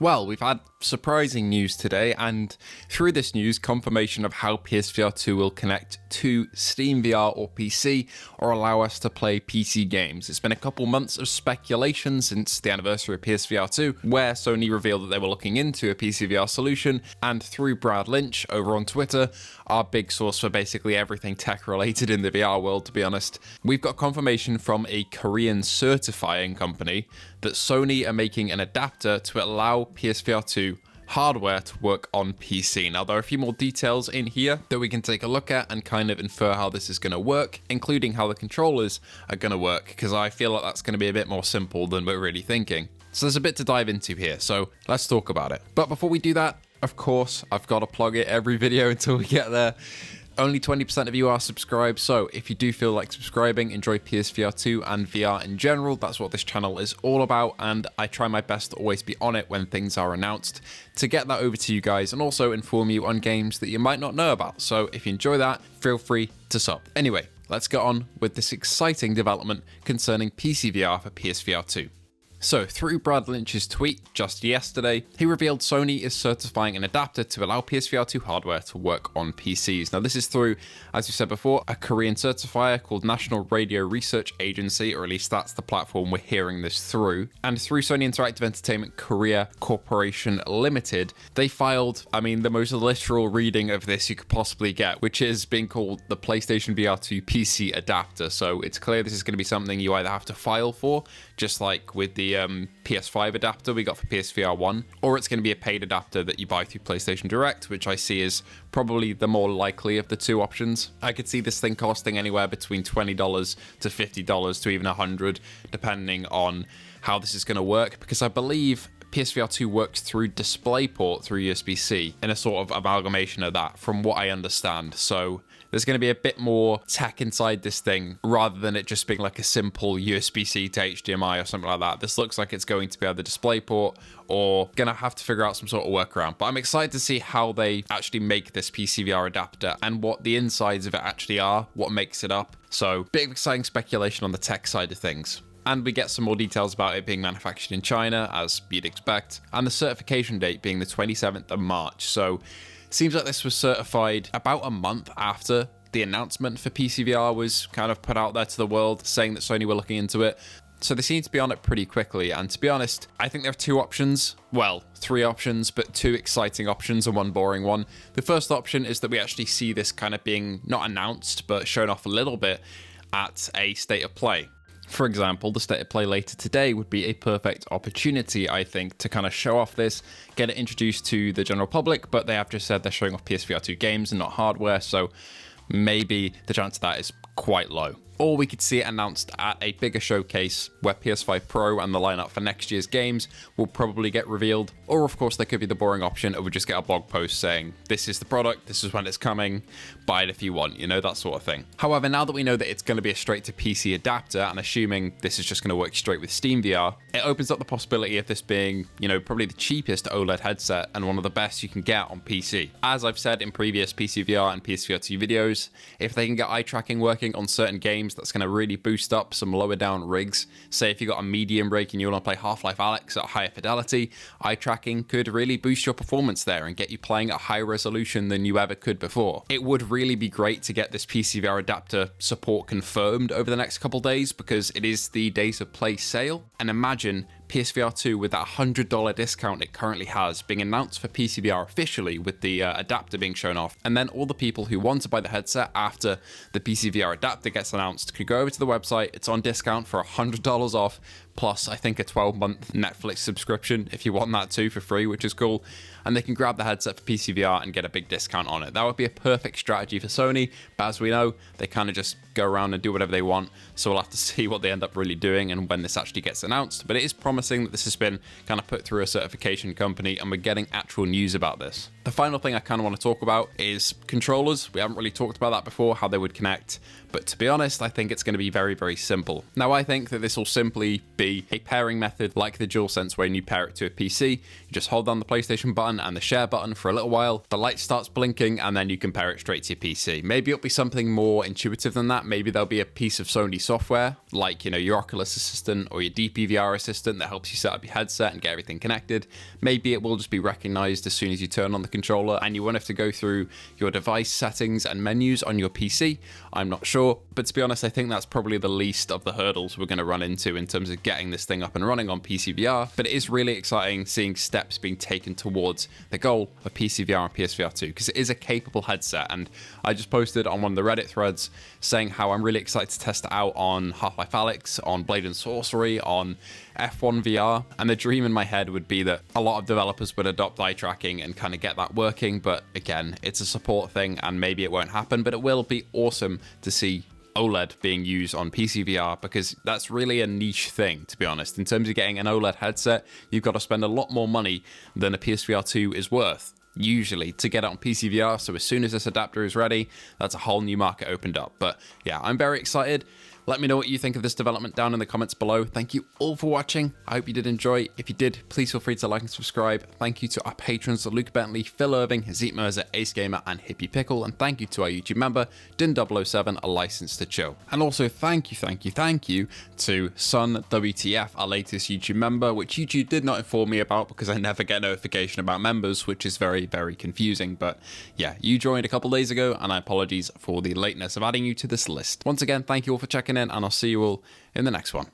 Well, we've had surprising news today, and through this news, confirmation of how PSVR2 will connect to Steam VR or PC, or allow us to play PC games. It's been a couple months of speculation since the anniversary of PSVR2, where Sony revealed that they were looking into a PCVR solution, and through Brad Lynch over on Twitter, our big source for basically everything tech-related in the VR world, to be honest, we've got confirmation from a Korean certifying company that Sony are making an adapter to allow PSVR2 hardware to work on PC. Now, there are a few more details in here that we can take a look at and kind of infer how this is going to work, including how the controllers are going to work, because I feel like that's going to be a bit more simple than we're really thinking. So there's a bit to dive into here, so let's talk about it. But before we do that, of course, I've got to plug it every video until we get there. Only 20% of you are subscribed, so if you do feel like subscribing, enjoy PSVR2 and VR in general, that's what this channel is all about, and I try my best to always be on it when things are announced to get that over to you guys and also inform you on games that you might not know about. So if you enjoy that, feel free to sub. Anyway, let's get on with this exciting development concerning PCVR for PSVR2. So, through Brad Lynch's tweet just yesterday, he revealed Sony is certifying an adapter to allow PSVR2 hardware to work on PCs. Now, this is through, as we said before, a Korean certifier called National Radio Research Agency, or at least that's the platform we're hearing this through. And through Sony Interactive Entertainment Korea Corporation Limited, they filed, the most literal reading of this you could possibly get, which is being called the PlayStation VR2 PC adapter. So, it's clear this is going to be something you either have to file for, just like with the PS5 adapter we got for PSVR1, or it's going to be a paid adapter that you buy through PlayStation Direct, which I see is probably the more likely of the two options. I could see this thing costing anywhere between $20 to $50 to even $100, depending on how this is going to work, because I believe PSVR2 works through DisplayPort through USB-C in a sort of amalgamation of that, from what I understand. So there's going to be a bit more tech inside this thing rather than it just being like a simple USB-C to HDMI or something like that. This looks like it's going to be either DisplayPort or going to have to figure out some sort of workaround. But I'm excited to see how they actually make this PCVR adapter and what the insides of it actually are, what makes it up. So bit of exciting speculation on the tech side of things. And we get some more details about it being manufactured in China, as you'd expect, and the certification date being the 27th of March. So it seems like this was certified about a month after the announcement for PCVR was kind of put out there to the world, saying that Sony were looking into it. So they seem to be on it pretty quickly, and to be honest, I think there are two options. Well, three options, but two exciting options and one boring one. The first option is that we actually see this kind of being not announced, but shown off a little bit at a state of play. For example, the state of play later today would be a perfect opportunity, I think, to kind of show off this, get it introduced to the general public, but they have just said they're showing off PSVR2 games and not hardware, so maybe the chance of that is quite low. Or we could see it announced at a bigger showcase where PS5 Pro and the lineup for next year's games will probably get revealed. Or of course there could be the boring option of we just get a blog post saying this is the product, this is when it's coming, buy it if you want, that sort of thing. However, now that we know that it's going to be a straight to PC adapter, and assuming this is just going to work straight with Steam VR, it opens up the possibility of this being, probably the cheapest OLED headset and one of the best you can get on PC. As I've said in previous PCVR and PSVR2 videos, if they can get eye tracking working on certain games, that's going to really boost up some lower down rigs. Say if you got a medium rig and you want to play Half-Life Alyx at higher fidelity, eye tracking could really boost your performance there and get you playing at higher resolution than you ever could before. It would really be great to get this PCVR adapter support confirmed over the next couple days, because it is the days of play sale, and imagine PSVR2 with that $100 discount it currently has being announced for PCVR officially, with the adapter being shown off, and then all the people who want to buy the headset after the PCVR adapter gets announced could go over to the website. It's on discount for $100 off, plus I think a 12-month Netflix subscription if you want that too for free, which is cool, and they can grab the headset for PCVR and get a big discount on it. That would be a perfect strategy for Sony, but as we know, they kind of just go around and do whatever they want, so we'll have to see what they end up really doing and when this actually gets announced. But it is promising that this has been kind of put through a certification company and we're getting actual news about this. The final thing I kind of want to talk about is controllers. We haven't really talked about that before, how they would connect, but to be honest, I think it's going to be very, very simple. Now, I think that this will simply be be a pairing method like the DualSense when you pair it to a PC. You just hold down the PlayStation button and the share button for a little while, the light starts blinking, and then you can pair it straight to your PC. Maybe it'll be something more intuitive than that. Maybe there'll be a piece of Sony software, like, your Oculus Assistant or your DPVR Assistant that helps you set up your headset and get everything connected. Maybe it will just be recognized as soon as you turn on the controller and you won't have to go through your device settings and menus on your PC. I'm not sure, but to be honest, I think that's probably the least of the hurdles we're going to run into in terms of getting this thing up and running on PCVR. But it is really exciting seeing steps being taken towards the goal of PCVR and PSVR2, because it is a capable headset. And I just posted on one of the Reddit threads saying how I'm really excited to test it out on Half-Life Alyx, on Blade and Sorcery, on F1 VR, and the dream in my head would be that a lot of developers would adopt eye tracking and kind of get that working. But again, it's a support thing and maybe it won't happen, but it will be awesome to see OLED being used on PCVR, because that's really a niche thing, to be honest. In terms of getting an OLED headset, you've got to spend a lot more money than a PSVR2 is worth, usually, to get it on PCVR. So as soon as this adapter is ready, that's a whole new market opened up. But yeah, I'm very excited. Let me know what you think of this development down in the comments below. Thank you all for watching. I hope you did enjoy. If you did, please feel free to like and subscribe. Thank you to our patrons, Luke Bentley, Phil Irving, Hazit Mirza, Ace Gamer, and Hippie Pickle. And thank you to our YouTube member, Din007, a license to chill. And also thank you to Sun WTF, our latest YouTube member, which YouTube did not inform me about because I never get notification about members, which is very, very confusing. But yeah, you joined a couple days ago, and I apologize for the lateness of adding you to this list. Once again, thank you all for checking in, and I'll see you all in the next one.